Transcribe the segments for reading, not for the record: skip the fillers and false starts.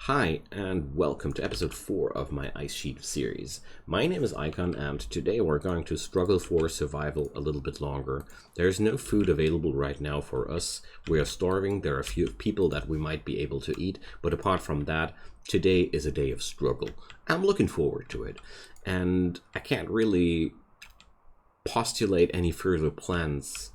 Hi, and welcome to episode 4 of my Ice Sheet series. My name is Icon, and today we're going to struggle for survival a little bit longer. There's no food available right now for us. We are starving. There are a few people that we might be able to eat, but apart from that, today is a day of struggle. I'm looking forward to it, and I can't really postulate any further plans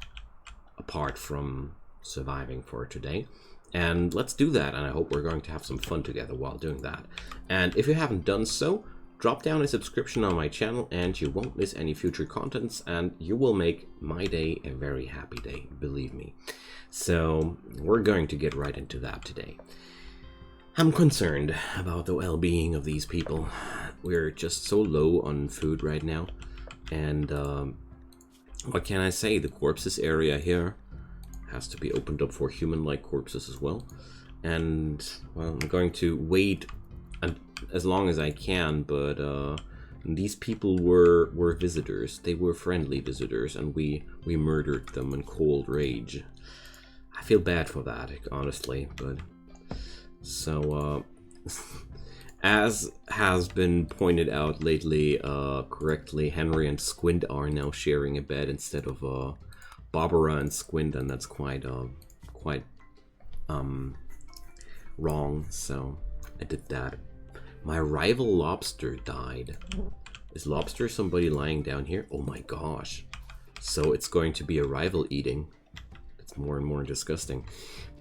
apart from surviving for today. And let's do that, and I hope we're going to have some fun together while doing that. And if you haven't done so, drop down a subscription on my channel and you won't miss any future contents, and you will make my day a very happy day, believe me. So we're going to get right into that today. I'm concerned about the well-being of these people. We're just so low on food right now, and what can I say, the corpses area here has to be opened up for human-like corpses as well. And well, I'm going to wait as long as I can, but these people were visitors. They were friendly visitors, and we murdered them in cold rage. I feel bad for that, honestly, but so as has been pointed out lately correctly, Henry and Squint are now sharing a bed instead of Barbara and Squint, and that's quite wrong, so I did that. My rival lobster died. Is lobster somebody lying down here? Oh my gosh. So it's going to be a rival eating. It's more and more disgusting.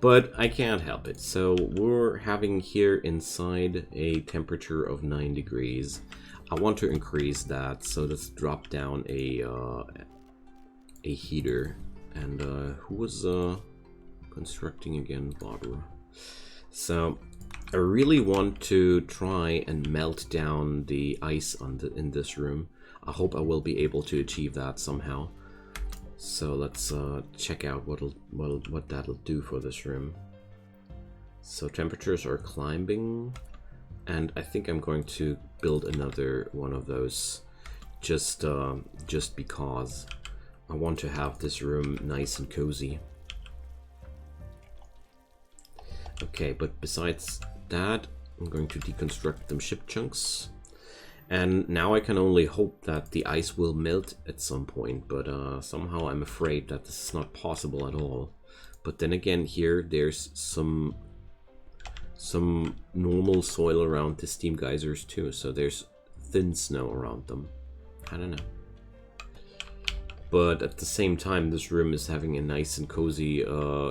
But I can't help it. So we're having here inside a temperature of 9 degrees. I want to increase that, so let's drop down a heater. And who was constructing again? Barbara. So I really want to try and melt down the ice in this room. I hope I will be able to achieve that somehow. So let's check out what that'll do for this room. So temperatures are climbing, and I think I'm going to build another one of those just because I want to have this room nice and cozy. Okay, but besides that, I'm going to deconstruct them ship chunks. And now I can only hope that the ice will melt at some point, but somehow I'm afraid that this is not possible at all. But then again, here there's some normal soil around the steam geysers too, so there's thin snow around them. I don't know. But at the same time, this room is having a nice and cozy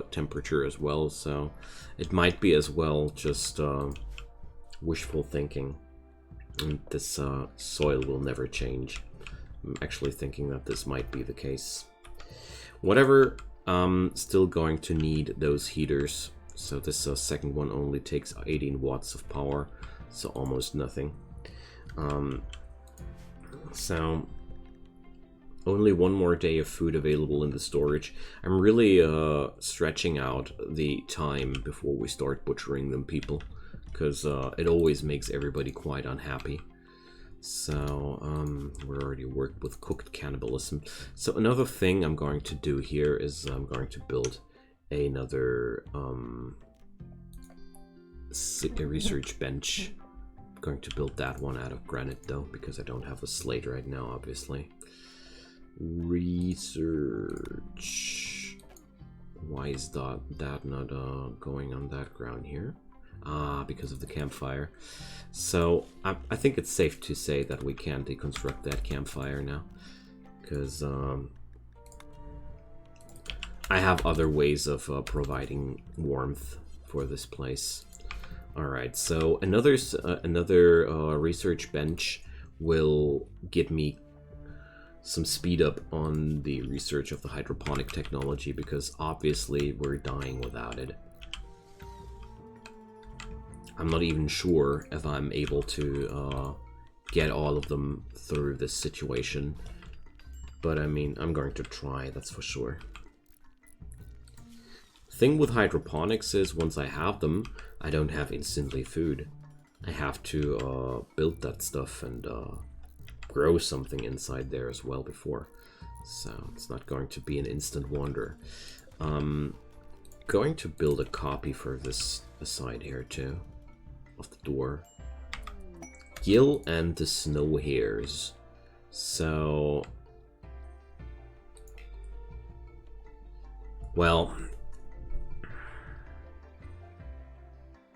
temperature as well, so it might be as well just wishful thinking. And this soil will never change. I'm actually thinking that this might be the case. Whatever, still going to need those heaters. So this second one only takes 18 watts of power, so almost nothing. So only one more day of food available in the storage. I'm really stretching out the time before we start butchering them, people, because it always makes everybody quite unhappy. So we already worked with cooked cannibalism. So another thing I'm going to do here is I'm going to build another research bench. I'm going to build that one out of granite though, because I don't have a slate right now, obviously. Research. Why is that not going on that ground here? Because of the campfire. So I think it's safe to say that we can deconstruct that campfire now, because I have other ways of providing warmth for this place. Alright, so another research bench will give me some speed up on the research of the hydroponic technology, because obviously we're dying without it. I'm not even sure if I'm able to get all of them through this situation, but I mean, I'm going to try, that's for sure. Thing with hydroponics is once I have them, I don't have instantly food. I have to build that stuff and grow something inside there as well before, so it's not going to be an instant wonder. Going to build a copy for this aside here too. of the door. Gil and the snow hares. So, well,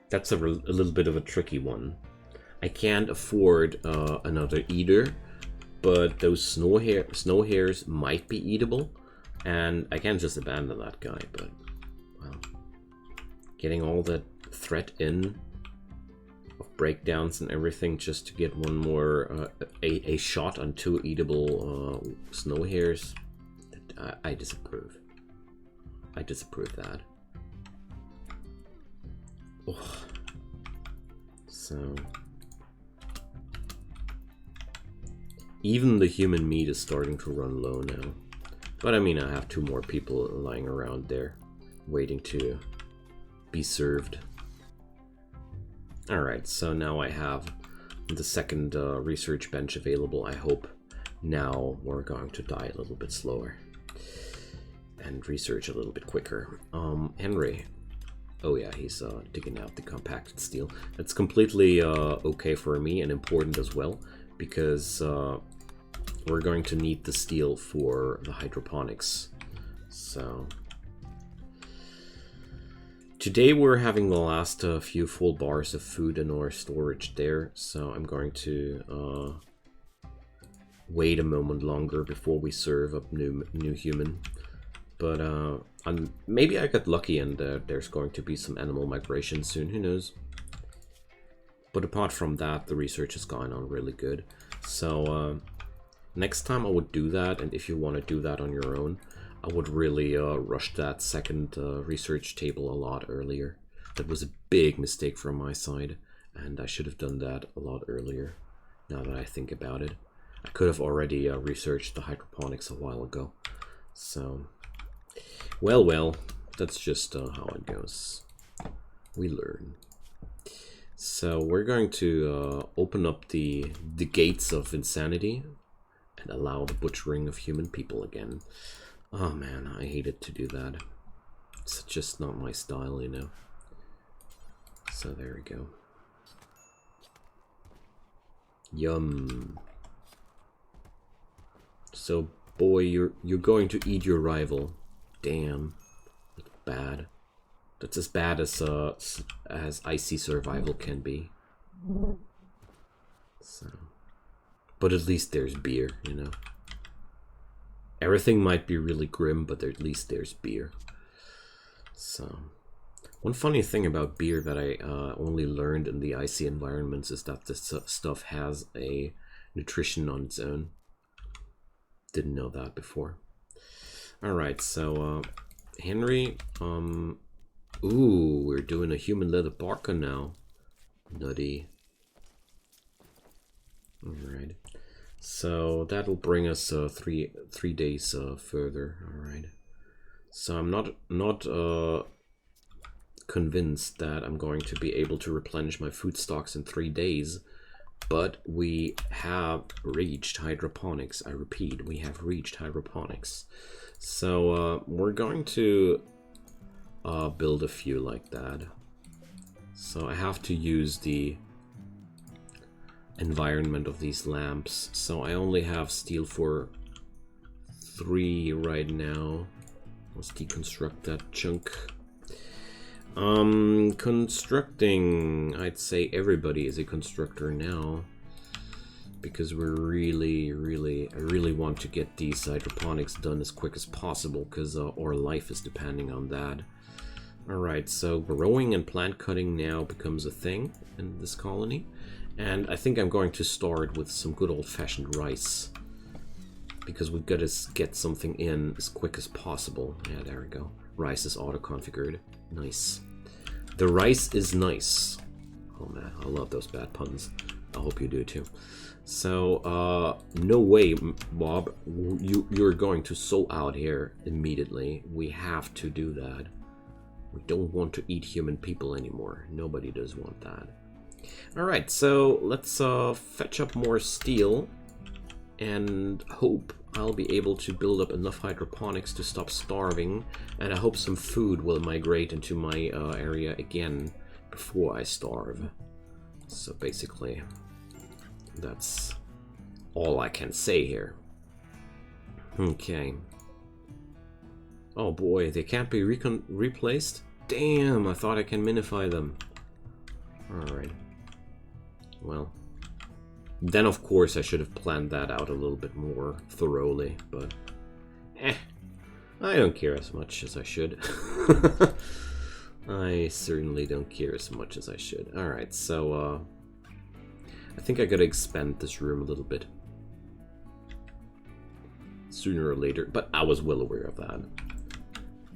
that's a little bit of a tricky one. I can't afford another eater, but those snow hares might be eatable, and I can't just abandon that guy. But well, getting all that threat in of breakdowns and everything just to get one more a shot on 2 eatable snow hares, I disapprove. I disapprove that. Oh. So even the human meat is starting to run low now. But I mean, I have 2 more people lying around there waiting to be served. Alright, so now I have the second research bench available. I hope now we're going to die a little bit slower and research a little bit quicker. Henry. Oh yeah, he's digging out the compacted steel. That's completely okay for me and important as well, because we're going to need the steel for the hydroponics. So today we're having the last few full bars of food in our storage there, so I'm going to wait a moment longer before we serve up new human. But maybe I got lucky and there's going to be some animal migration soon, who knows. But apart from that, the research has gone on really good. So next time I would do that, and if you want to do that on your own, I would really rush that second research table a lot earlier. That was a big mistake from my side, and I should have done that a lot earlier, now that I think about it. I could have already researched the hydroponics a while ago. So, well, that's just how it goes. We learn. So we're going to open up the gates of insanity and allow the butchering of human people again. Oh man, I hated to do that. It's just not my style, you know. So there we go. Yum. So boy, you're going to eat your rival. Damn, that's bad. That's as bad as icy survival can be. So, but at least there's beer, you know. Everything might be really grim, but at least there's beer. So, one funny thing about beer that I only learned in the icy environments is that this stuff has a nutrition on its own. Didn't know that before. Alright, so Henry, ooh, we're doing a human leather parka now. Nutty. Alright. So that'll bring us three days further. Alright. So I'm not convinced that I'm going to be able to replenish my food stocks in 3 days, but we have reached hydroponics. I repeat, we have reached hydroponics. So we're going to build a few like that. So I have to use the environment of these lamps. So I only have steel for 3 right now. Let's deconstruct that chunk. Constructing, I'd say everybody is a constructor now, because we're I really want to get these hydroponics done as quick as possible, because our life is depending on that. Alright, so growing and plant cutting now becomes a thing in this colony, and I think I'm going to start with some good old-fashioned rice, because we've got to get something in as quick as possible. Yeah, there we go. Rice is auto-configured. Nice. The rice is nice. Oh man, I love those bad puns. I hope you do too. So, no way, Bob. You're going to sow out here immediately. We have to do that. We don't want to eat human people anymore. Nobody does want that. Alright, so let's fetch up more steel and hope I'll be able to build up enough hydroponics to stop starving, and I hope some food will migrate into my area again before I starve. So basically, that's all I can say here. Okay. Oh boy, they can't be replaced? Damn, I thought I can minify them. Alright. Well. Then of course I should have planned that out a little bit more thoroughly, but... I don't care as much as I should. I certainly don't care as much as I should. Alright, so I think I gotta expand this room a little bit. Sooner or later, but I was well aware of that.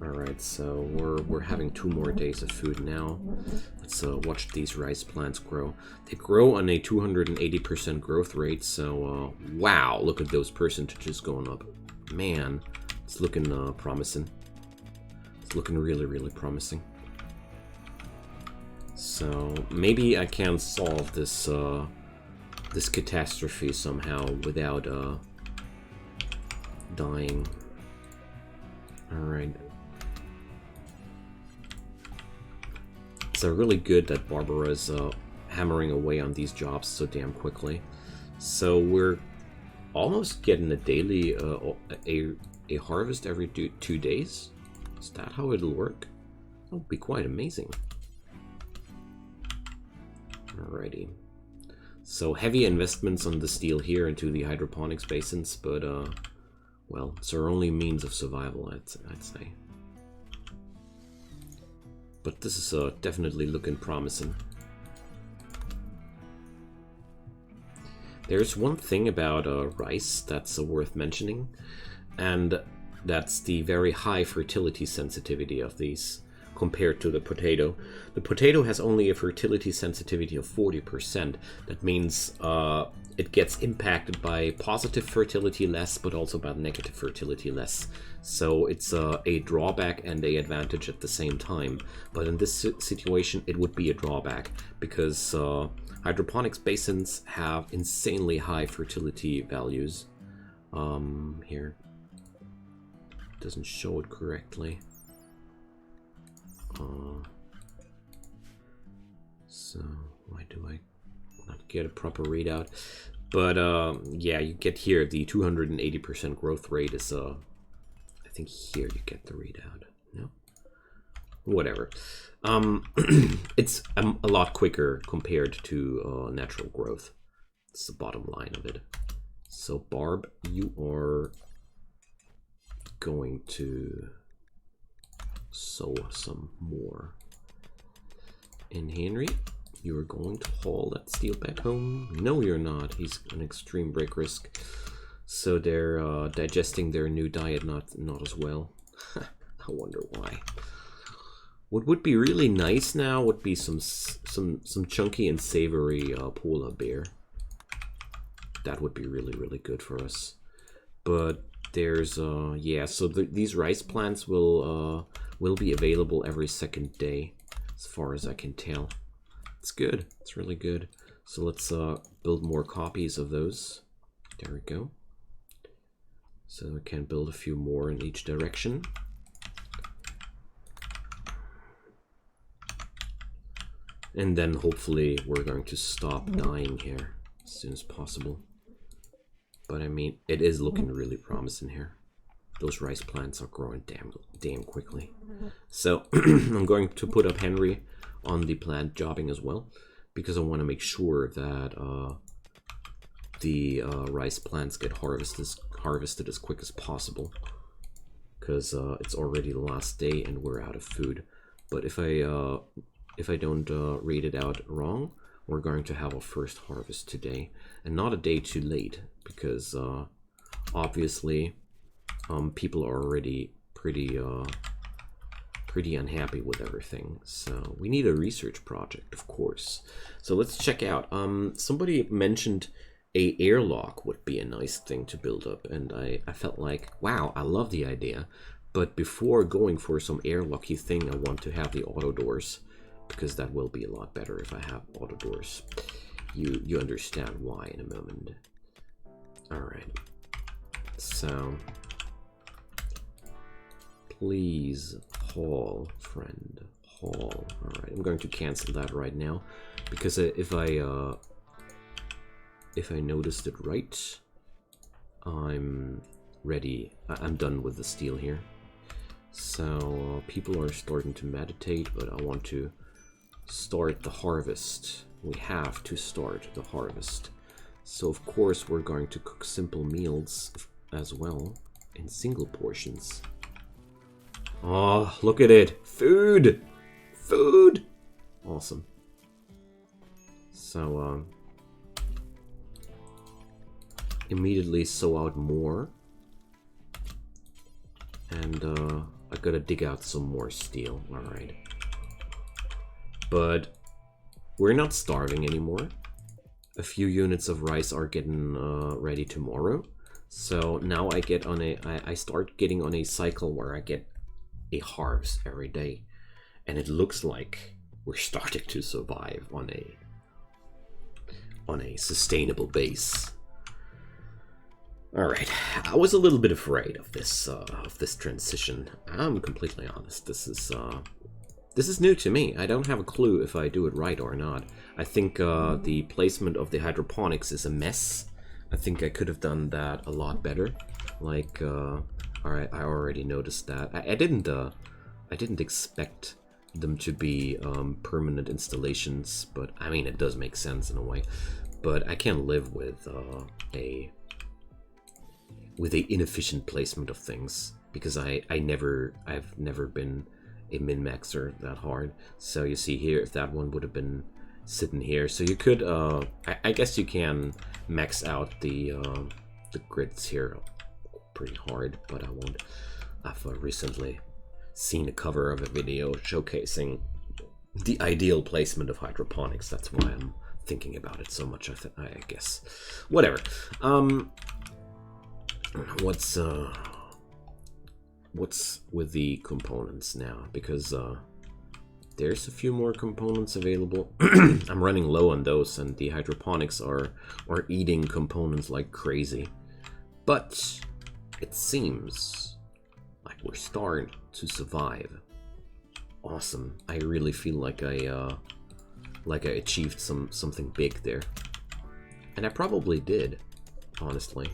Alright, so we're having 2 more days of food now. Let's watch these rice plants grow. They grow on a 280% growth rate, so wow, look at those percentages going up. Man, it's looking promising. It's looking really, really promising. So maybe I can solve this this catastrophe somehow without dying. Alright. It's really good that Barbara's hammering away on these jobs so damn quickly. So we're almost getting a daily a harvest every 2 days. Is that how it'll work? That would be quite amazing. Alrighty. So heavy investments on the steel here into the hydroponics basins, but well, it's our only means of survival, I'd say. But this is definitely looking promising. There's one thing about rice that's worth mentioning, and that's the very high fertility sensitivity of these compared to the potato. The potato has only a fertility sensitivity of 40%. That means it gets impacted by positive fertility less, but also by negative fertility less. So it's a drawback and a advantage at the same time. But in this situation, it would be a drawback because hydroponics basins have insanely high fertility values. Here, doesn't show it correctly. So why do I not get a proper readout? But yeah, you get here the 280% growth rate is I think here you get the readout. No, whatever. It's a lot quicker compared to natural growth. It's the bottom line of it. So Barb, you are going to sow some more. And Henry, you are going to haul that steel back home? No, you're not. He's an extreme break risk. So they're digesting their new diet not as well. I wonder why. What would be really nice now would be some chunky and savory polar bear. That would be really, really good for us. But there's yeah, so these rice plants will be available every 2nd day, as far as I can tell. It's good. It's really good. So let's build more copies of those. There we go. So I can build a few more in each direction. And then hopefully we're going to stop dying here as soon as possible. But I mean, it is looking really promising here. Those rice plants are growing damn quickly. So I'm going to put up Henry on the plant jobbing as well, because I want to make sure that the rice plants get harvested as quick as possible, because it's already the last day and we're out of food. But if I don't read it out wrong, we're going to have our first harvest today, and not a day too late, because obviously people are already pretty unhappy with everything. So we need a research project, of course. So let's check out. Somebody mentioned a airlock would be a nice thing to build up, and I felt like, wow, I love the idea. But before going for some airlocky thing, I want to have the auto doors, because that will be a lot better if I have auto doors. You understand why in a moment. Alright. So please haul, friend. Haul. Alright, I'm going to cancel that right now. because if I noticed it right, I'm ready. I'm done with the steel here. So people are starting to meditate, but I want to start the harvest. We have to start the harvest. So of course we're going to cook simple meals as well in single portions. Oh, look at it! Food! Food! Awesome. So immediately sow out more. And I gotta dig out some more steel. Alright. But we're not starving anymore. A few units of rice are getting ready tomorrow. So now I get on I start getting on a cycle where I get a harvest every day. And it looks like we're starting to survive on a sustainable base. Alright, I was a little bit afraid of this transition. I'm completely honest. This is new to me. I don't have a clue if I do it right or not. I think the placement of the hydroponics is a mess. I think I could have done that a lot better. Like, alright, I already noticed that. I didn't expect them to be permanent installations, but I mean, it does make sense in a way. But I can't live with a inefficient placement of things, because I've never been a min-maxer that hard. So you see here, if that one would have been sitting here, so you could I guess you can max out the grids here pretty hard, but I won't. I've recently seen a cover of a video showcasing the ideal placement of hydroponics. That's why I'm thinking about it so much. I guess whatever. What's with the components now? Because there's a few more components available. I'm running low on those, and the hydroponics are eating components like crazy. But it seems like we're starting to survive. Awesome. I really feel like I achieved something big there. And I probably did, honestly.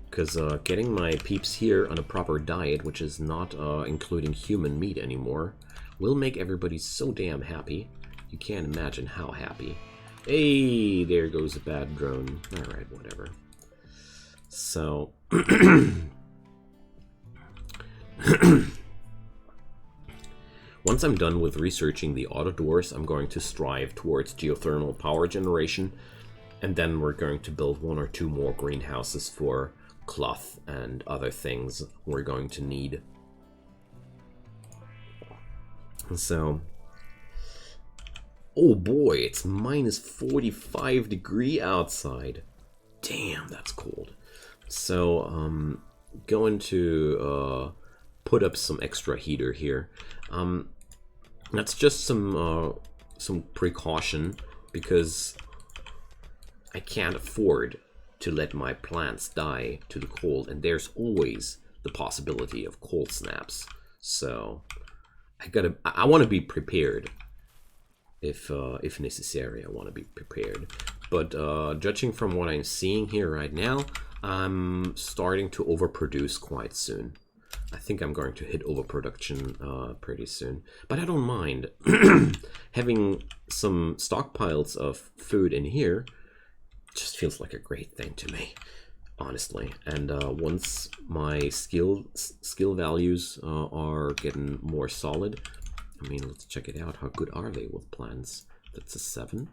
Because getting my peeps here on a proper diet, which is not including human meat anymore, will make everybody so damn happy. You can't imagine how happy. Hey, there goes a bad drone. Alright, whatever. So... Once I'm done with researching the auto doors, I'm going to strive towards geothermal power generation. And then we're going to build 1 or 2 more greenhouses for cloth and other things we're going to need. So, oh boy, it's minus 45 degree outside. Damn, that's cold. So, going to put up some extra heater here. That's just some precaution, because I can't afford to let my plants die to the cold, and there's always the possibility of cold snaps. So I want to be prepared if necessary. I want to be prepared. But judging from what I'm seeing here right now, I'm starting to overproduce quite soon. I think I'm going to hit overproduction pretty soon. But I don't mind. Having some stockpiles of food in here just feels like a great thing to me, honestly. And once my skill values are getting more solid, I mean, let's check it out. How good are they with plants? That's a 7.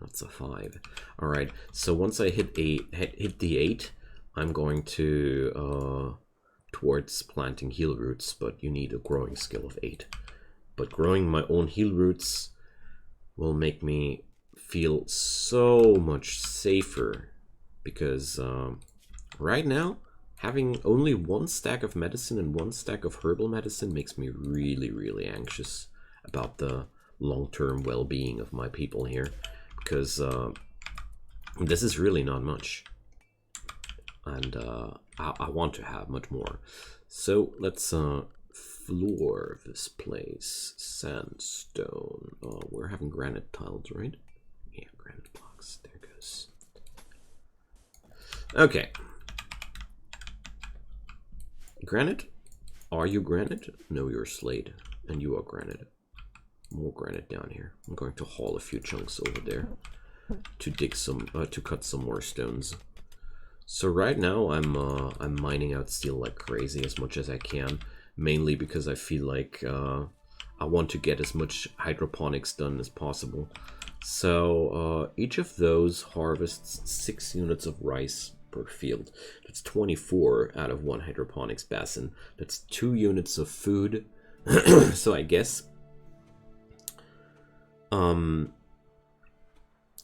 That's a 5. All right. So once I hit the 8, I'm going to towards planting heel roots, but you need a growing skill of 8. But growing my own heel roots will make me feel so much safer, because right now having only 1 stack of medicine and 1 stack of herbal medicine makes me really anxious about the long-term well-being of my people here, because this is really not much, and I want to have much more. So let's floor of this place. Sandstone. Oh, we're having granite tiles, right? Yeah, granite blocks. There goes. Okay. Granite? Are you granite? No, you're slate. And you are granite. More granite down here. I'm going to haul a few chunks over there to dig some, to cut some more stones. So right now I'm mining out steel like crazy as much as I can, mainly because I feel like I want to get as much hydroponics done as possible. So each of those harvests 6 units of rice per field. That's 24 out of 1 hydroponics basin. That's 2 units of food. So I guess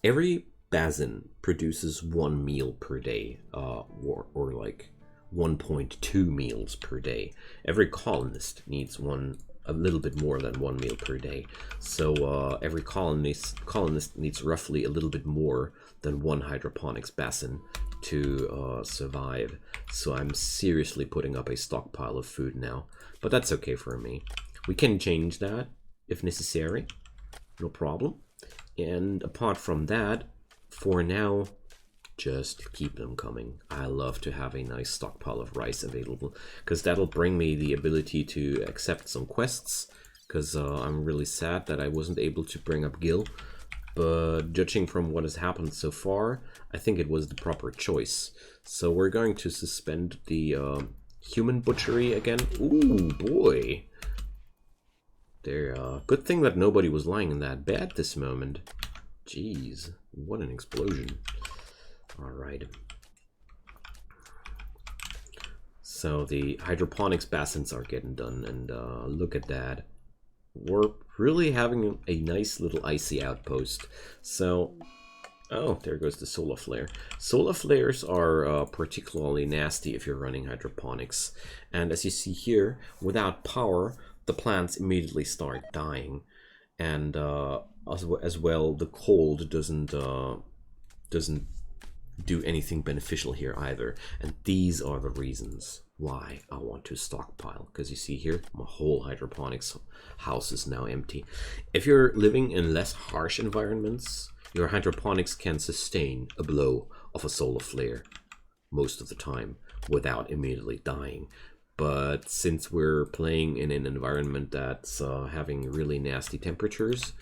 every basin produces 1 meal per day, or like 1.2 meals per day. Every colonist needs a little bit more than 1 meal per day. So every colonist needs roughly a little bit more than 1 hydroponics basin to survive. So I'm seriously putting up a stockpile of food now, but that's okay for me. We can change that if necessary, no problem. And apart from that, for now, just keep them coming. I love to have a nice stockpile of rice available, because that'll bring me the ability to accept some quests, because I'm really sad that I wasn't able to bring up Gil. But judging from what has happened so far, I think it was the proper choice. So we're going to suspend the human butchery again. Ooh, boy. Good thing that nobody was lying in that bed this moment. Jeez, what an explosion. Alright. So the hydroponics basins are getting done, and look at that. We're really having a nice little icy outpost. So, oh, there goes the solar flare. Solar flares are particularly nasty if you're running hydroponics. And as you see here, without power, the plants immediately start dying. And as well, the cold doesn't do anything beneficial here either. And these are the reasons why I want to stockpile, because you see here my whole hydroponics house is now empty. If you're living in less harsh environments, your hydroponics can sustain a blow of a solar flare most of the time without immediately dying. But since we're playing in an environment that's having really nasty temperatures,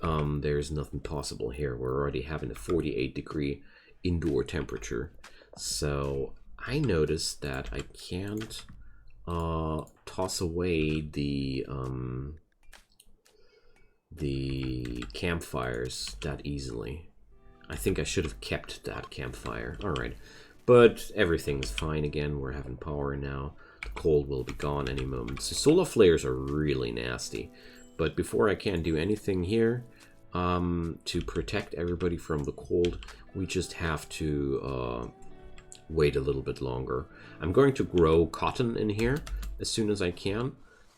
there's nothing possible here. We're already having a 48-degree indoor temperature. So I noticed that I can't toss away the campfires that easily. I think I should have kept that campfire. Alright, but everything's fine again. We're having power now. The cold will be gone any moment. So solar flares are really nasty. But before I can do anything here to protect everybody from the cold, we just have to wait a little bit longer. I'm going to grow cotton in here as soon as I can,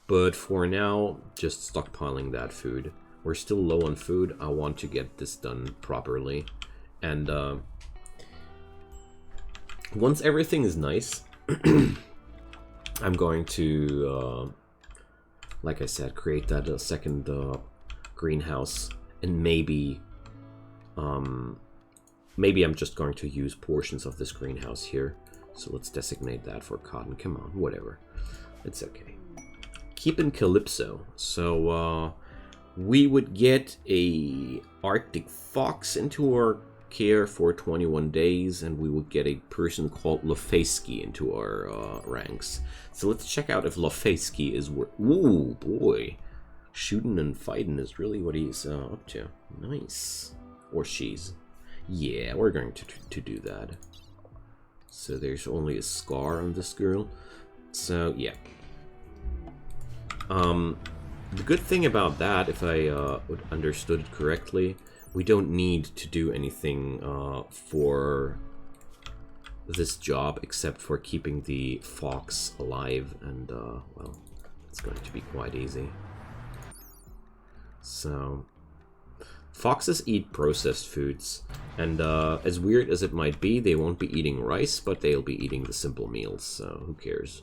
but for now, just stockpiling that food. We're still low on food. I want to get this done properly. And once everything is nice, I'm going to, like I said, create that second greenhouse, and maybe I'm just going to use portions of this greenhouse here. So let's designate that for cotton. Come on, whatever. It's okay. Keeping Calypso. So we would get a Arctic fox into our care for 21 days, and we would get a person called Lofeski into our ranks. So let's check out if Lofeski is ooh, boy. Shooting and fighting is really what he's up to. Nice. Or she's. Yeah, we're going to do that. So there's only a scar on this girl. So, yeah. The good thing about that, if I understood it correctly, we don't need to do anything for this job except for keeping the fox alive, and well, it's going to be quite easy. So, foxes eat processed foods, and as weird as it might be, they won't be eating rice, but they'll be eating the simple meals, so who cares?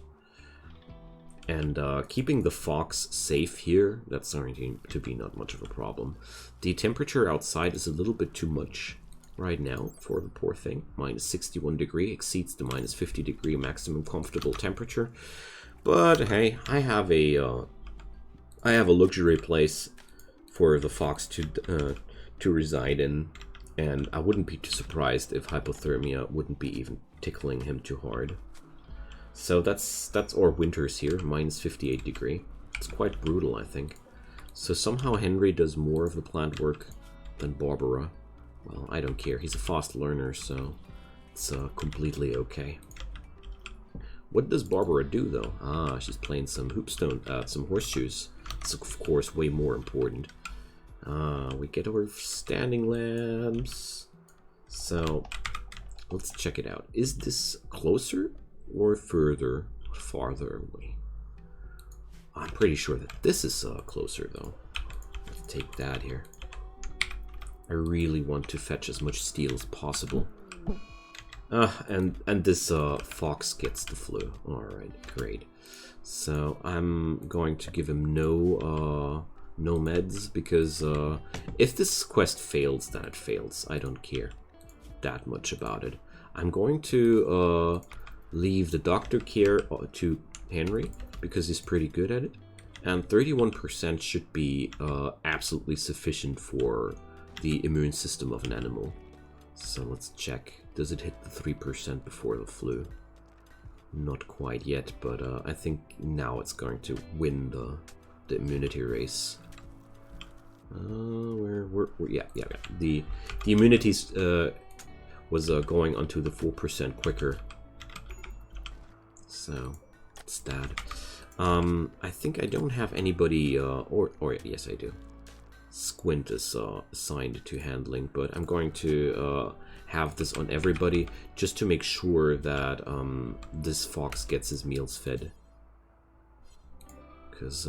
And keeping the fox safe here, that's going to be not much of a problem. The temperature outside is a little bit too much right now for the poor thing. Minus 61 degree exceeds the minus 50 degree maximum comfortable temperature. But hey, I have a luxury place for the fox to reside in, and I wouldn't be too surprised if hypothermia wouldn't be even tickling him too hard. So that's our winters here, minus 58 degree. It's quite brutal, I think. So somehow Henry does more of the plant work than Barbara. Well, I don't care. He's a fast learner, so it's completely okay. What does Barbara do, though? Ah, she's playing some hoopstone, some horseshoes. It's, of course, way more important. We get our standing lamps. So, let's check it out. Is this closer or farther away? I'm pretty sure that this is closer, though. Let's take that here. I really want to fetch as much steel as possible. And this fox gets the flu. Alright, great. So I'm going to give him no meds, because if this quest fails, then it fails. I don't care that much about it. I'm going to leave the doctor care to Henry, because he's pretty good at it. And 31% should be absolutely sufficient for the immune system of an animal. So let's check. Does it hit the 3% before the flu? Not quite yet, but I think now it's going to win the immunity race. Yeah. The immunities was going onto the 4% quicker. So it's that. I think I don't have anybody, or yes, I do. Squint is assigned to handling, but I'm going to have this on everybody just to make sure that this fox gets his meals fed. Because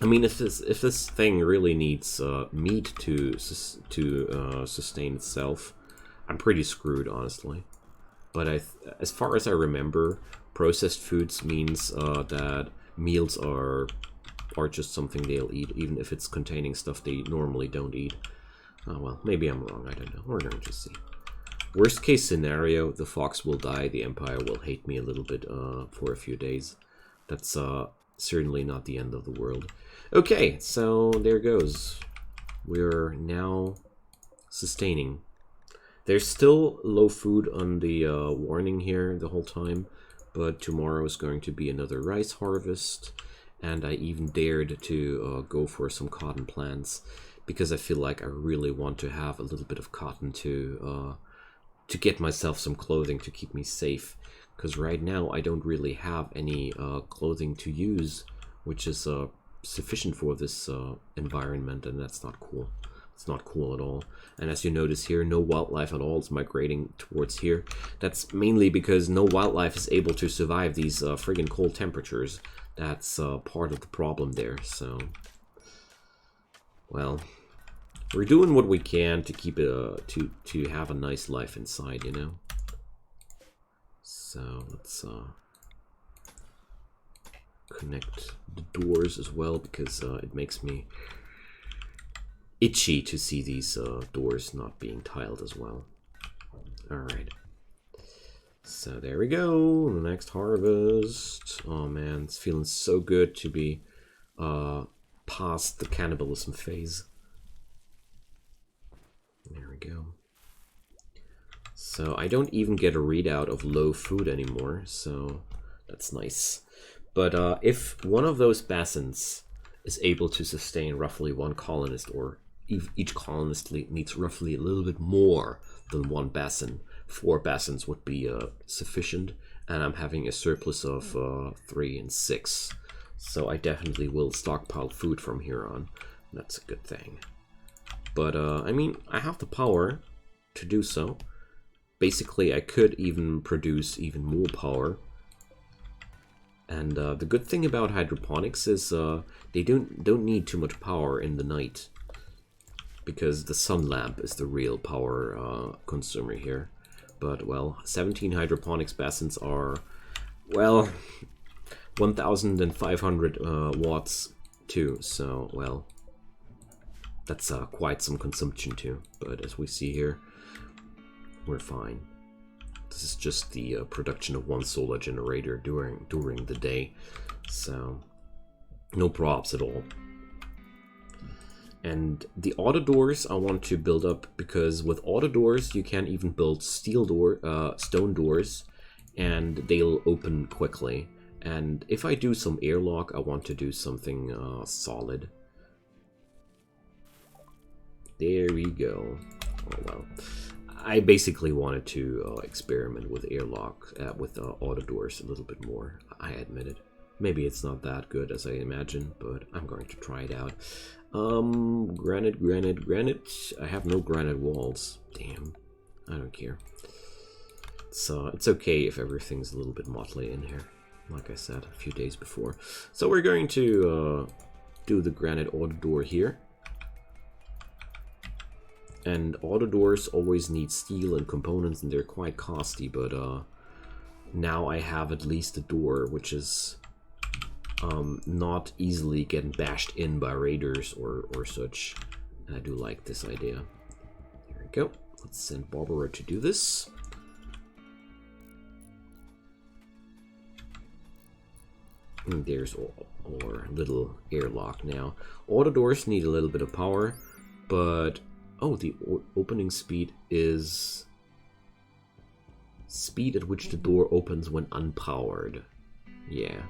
I mean, if this thing really needs meat to sustain itself, I'm pretty screwed, honestly. But as far as I remember, processed foods means that meals are just something they'll eat, even if it's containing stuff they normally don't eat. Oh well, maybe I'm wrong, I don't know. We're going to see. Worst case scenario, the fox will die, the Empire will hate me a little bit for a few days. That's certainly not the end of the world. Okay, so there goes. We're now sustaining. There's still low food on the warning here the whole time, but tomorrow is going to be another rice harvest, and I even dared to go for some cotton plants, because I feel like I really want to have a little bit of cotton to get myself some clothing to keep me safe, because right now I don't really have any clothing to use, which is sufficient for this environment, and that's not cool. It's not cool at all. And as you notice here, no wildlife at all is migrating towards here. That's mainly because no wildlife is able to survive these friggin' cold temperatures. That's part of the problem there, so... Well, we're doing what we can to keep it, to have a nice life inside, you know? So, let's connect the doors as well, because it makes me itchy to see these doors not being tiled as well. Alright. So there we go, the next harvest. Oh man, it's feeling so good to be past the cannibalism phase. There we go. So I don't even get a readout of low food anymore, so that's nice. But if one of those basins is able to sustain roughly one colonist, or each colonist needs roughly a little bit more than one basin, 4 basins would be sufficient, and I'm having a surplus of 3 and 6. So I definitely will stockpile food from here on. That's a good thing. But I mean, I have the power to do so. Basically, I could even produce even more power. And the good thing about hydroponics is they don't need too much power in the night, because the sun lamp is the real power consumer here. but well, 17 hydroponics basins are, well, 1,500 watts too, so well, that's quite some consumption too. But as we see here, we're fine. This is just the production of one solar generator during the day, so no props at all. And the auto doors I want to build up, because with auto doors you can even build stone doors, and they'll open quickly. And if I do some airlock, I want to do something solid. There we go. Oh well. I basically wanted to experiment with airlock, with auto doors a little bit more, I admit it. Maybe it's not that good as I imagine, but I'm going to try it out. Granite. I have no granite walls. Damn. I don't care. It's okay if everything's a little bit motley in here, like I said a few days before. So we're going to do the granite auto door here. And auto doors always need steel and components, and they're quite costly, but now I have at least a door which is not easily getting bashed in by raiders or such. And I do like this idea. There we go. Let's send Barbara to do this. And there's our little airlock now. Auto doors need a little bit of power, but oh, the opening speed is speed at which the door opens when unpowered. Yeah,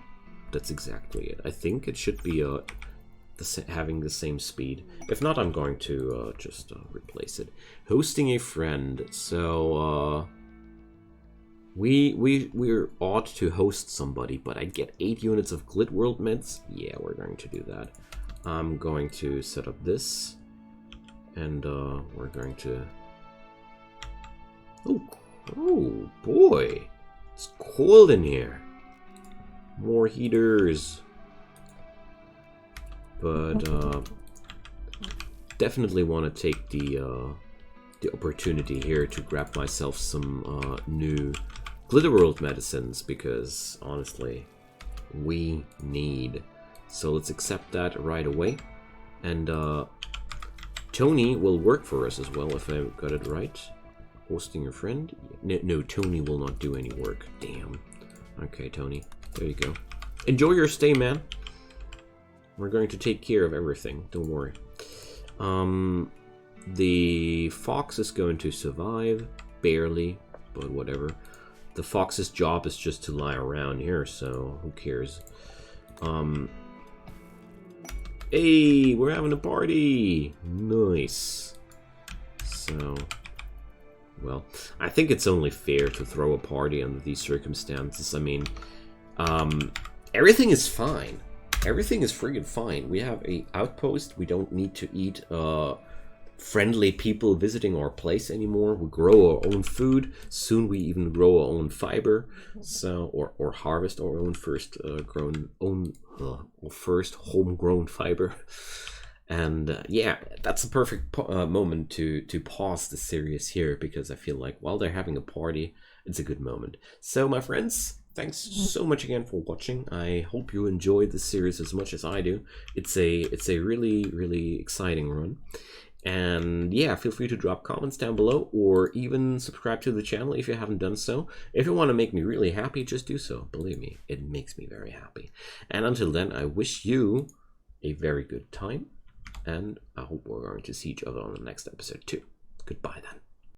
that's exactly it. I think it should be having the same speed. If not, I'm going to just replace it. Hosting a friend. So we're ought to host somebody, but I get 8 units of Rimworld meds. Yeah, we're going to do that. I'm going to set up this. And we're going to... Oh boy, it's cold in here. More heaters. But definitely want to take the opportunity here to grab myself some new Rimworld medicines, because honestly, we need. So let's accept that right away. And Tony will work for us as well, if I got it right. Hosting your friend? No, Tony will not do any work. Damn. Okay, Tony. There you go. Enjoy your stay, man. We're going to take care of everything. Don't worry. The fox is going to survive. Barely. But whatever. The fox's job is just to lie around here, so who cares? Hey, we're having a party! Nice. So, well, I think it's only fair to throw a party under these circumstances. I mean, everything is fine. Everything is friggin' fine. We have a outpost. We don't need to eat friendly people visiting our place anymore. We grow our own food. Soon we even grow our own fiber. So, or harvest our own first first homegrown fiber. And yeah, that's a perfect moment to pause the series here, because I feel like while they're having a party, it's a good moment. So my friends, thanks so much again for watching. I hope you enjoyed the series as much as I do. It's a really exciting run. And yeah, feel free to drop comments down below, or even subscribe to the channel if you haven't done so. If you want to make me really happy, just do so. Believe me, it makes me very happy. And until then, I wish you a very good time, and I hope we're going to see each other on the next episode too. Goodbye then.